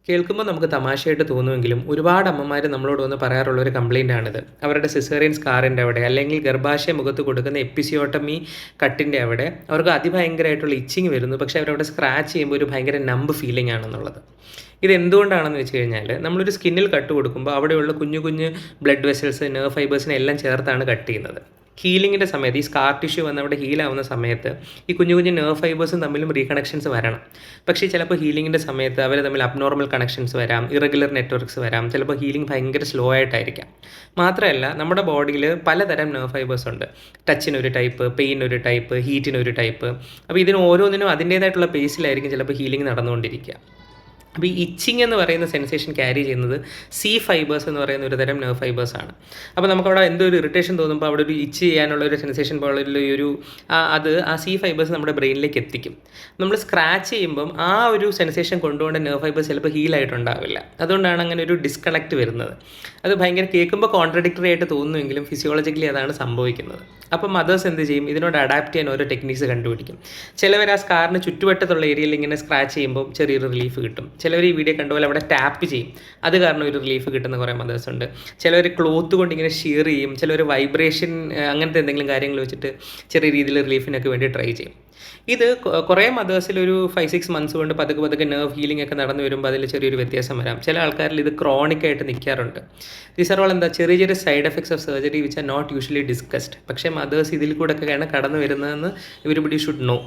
കേൾക്കുമ്പോൾ നമുക്ക് തമാശയായിട്ട് തോന്നുമെങ്കിലും ഒരുപാട് അമ്മമാർ നമ്മളോട് വന്ന് പറയാറുള്ളൊരു കംപ്ലയിൻ്റാണിത്. അവരുടെ സിസേറിയൻ സ്കാറിൻ്റെ അവിടെ അല്ലെങ്കിൽ ഗർഭാശയ മുഖത്ത് കൊടുക്കുന്ന എപ്പിസിയോട്ടമി കട്ടിൻ്റെ അവിടെ അവർക്ക് അതിഭയങ്കരമായിട്ടുള്ള ഇച്ചിങ് വരുന്നു. പക്ഷേ അവരവിടെ സ്ക്രാച്ച് ചെയ്യുമ്പോൾ ഒരു ഭയങ്കര നമ്പ് ഫീലിംഗ് ആണെന്നുള്ളത്. ഇതെന്തുകൊണ്ടാണെന്ന് വെച്ച് കഴിഞ്ഞാൽ നമ്മളൊരു സ്കിന്നിൽ കട്ട് കൊടുക്കുമ്പോൾ അവിടെയുള്ള കുഞ്ഞു കുഞ്ഞ് ബ്ലഡ് വെസൽസ്, നെർവ് ഫൈബേഴ്സിനെ എല്ലാം ചേർത്താണ് കട്ട് ചെയ്യുന്നത്. ഹീലിങ്ങിൻ്റെ സമയത്ത് ഈ സ്കാർ ടിഷ്യൂ വന്ന് അവിടെ ഹീലാവുന്ന സമയത്ത് ഈ കുഞ്ഞു കുഞ്ഞു നെർവ് ഫൈബേഴ്സും തമ്മിലും റീകണക്ഷൻസ് വരണം. പക്ഷേ ചിലപ്പോൾ ഹീലിങ്ങിൻ്റെ സമയത്ത് അവർ തമ്മിൽ അബ്നോർമൽ കണക്ഷൻസ് വരാം, ഇറഗുലർ നെറ്റ്വർക്ക്സ് വരാം, ചിലപ്പോൾ ഹീലിംഗ് ഭയങ്കര സ്ലോ ആയിട്ടായിരിക്കാം. മാത്രമല്ല നമ്മുടെ ബോഡിയിൽ പലതരം നെർവ് ഫൈബേഴ്സ് ഉണ്ട്. ടച്ചിനൊരു ടൈപ്പ്, പെയിനൊരു ടൈപ്പ്, ഹീറ്റിനൊരു ടൈപ്പ്. അപ്പോൾ ഇതിന് ഓരോന്നിനും അതിൻ്റേതായിട്ടുള്ള പേസിലായിരിക്കും ചിലപ്പോൾ ഹീലിംഗ് നടന്നുകൊണ്ടിരിക്കുക. അപ്പോൾ ഈ ഇച്ചിങ് എന്ന് പറയുന്ന സെൻസേഷൻ ക്യാരി ചെയ്യുന്നത് സി ഫൈബേഴ്സ് എന്ന് പറയുന്ന ഒരു തരം നെർവ് ഫൈബേഴ്സാണ്. അപ്പോൾ നമുക്കവിടെ എന്തോ ഒരു ഇറിറ്റേഷൻ തോന്നുമ്പോൾ അവിടെ ഒരു ഇച്ച് ചെയ്യാനുള്ള ഒരു സെൻസേഷൻ പോലുള്ള ഒരു അത് ആ സി ഫൈബേഴ്സ് നമ്മുടെ ബ്രെയിനിലേക്ക് എത്തിക്കും. നമ്മൾ സ്ക്രാച്ച് ചെയ്യുമ്പം ആ ഒരു സെൻസേഷൻ കൊണ്ടുകൊണ്ട് നെർവ് ഫൈബേഴ്സ് ചിലപ്പോൾ ഹീലായിട്ടുണ്ടാവില്ല. അതുകൊണ്ടാണ് അങ്ങനെ ഒരു ഡിസ്കണക്റ്റ് വരുന്നത്. അത് ഭയങ്കര കേൾക്കുമ്പോൾ കോൺട്രഡിക്ടറി ആയിട്ട് തോന്നുമെങ്കിലും ഫിസിയോളജിക്കലി അതാണ് സംഭവിക്കുന്നത്. അപ്പോൾ മദേഴ്സ് എന്ത് ചെയ്യും? ഇതിനോട് അഡാപ്റ്റ് ചെയ്യാൻ ഓരോ ടെക്നീക്സ് കണ്ടുപിടിക്കും. ചിലവർ ആ സ്കാറിന് ചുറ്റുവട്ടത്തുള്ള ഏരിയയിൽ ഇങ്ങനെ സ്ക്രാച്ച് ചെയ്യുമ്പോൾ ചെറിയൊരു റിലീഫ് കിട്ടും. ചിലവർ ഈ വീഡിയോ കണ്ടുപോലെ അവിടെ ടാപ്പ് ചെയ്യും, അത് കാരണം ഒരു റിലീഫ് കിട്ടുന്ന കുറേ മദേഴ്സ് ഉണ്ട്. ചിലവർ ക്ലോത്ത് കൊണ്ട് ഇങ്ങനെ ഷിയർ ചെയ്യും, ചിലവർ വൈബ്രേഷൻ അങ്ങനത്തെ എന്തെങ്കിലും കാര്യങ്ങൾ വെച്ചിട്ട് ചെറിയ രീതിയിൽ റിലീഫിനൊക്കെ വേണ്ടി ട്രൈ ചെയ്യും. ഇത് കുറേ മദേഴ്സിൽ ഒരു 5-6 മന്ത്സ് കൊണ്ട് പതുക്കെ നെർവ് ഹീലിംഗ് ഒക്കെ നടന്നു വരുമ്പോൾ അതിൽ ചെറിയൊരു വ്യത്യാസം വരാം. ചില ആൾക്കാരിൽ ഇത് ക്രോണിക്കായിട്ട് നിൽക്കാറുണ്ട്. ദീസ് ആർ ഓൾ ചെറിയ ചെറിയ side effects of surgery which are not usually discussed. പക്ഷേ മദേഴ്സ് ഇതിൽ കൂടെ ഒക്കെയാണ് കടന്നു വരുന്നതെന്ന് എവരിബഡി ഷുഡ് നോ.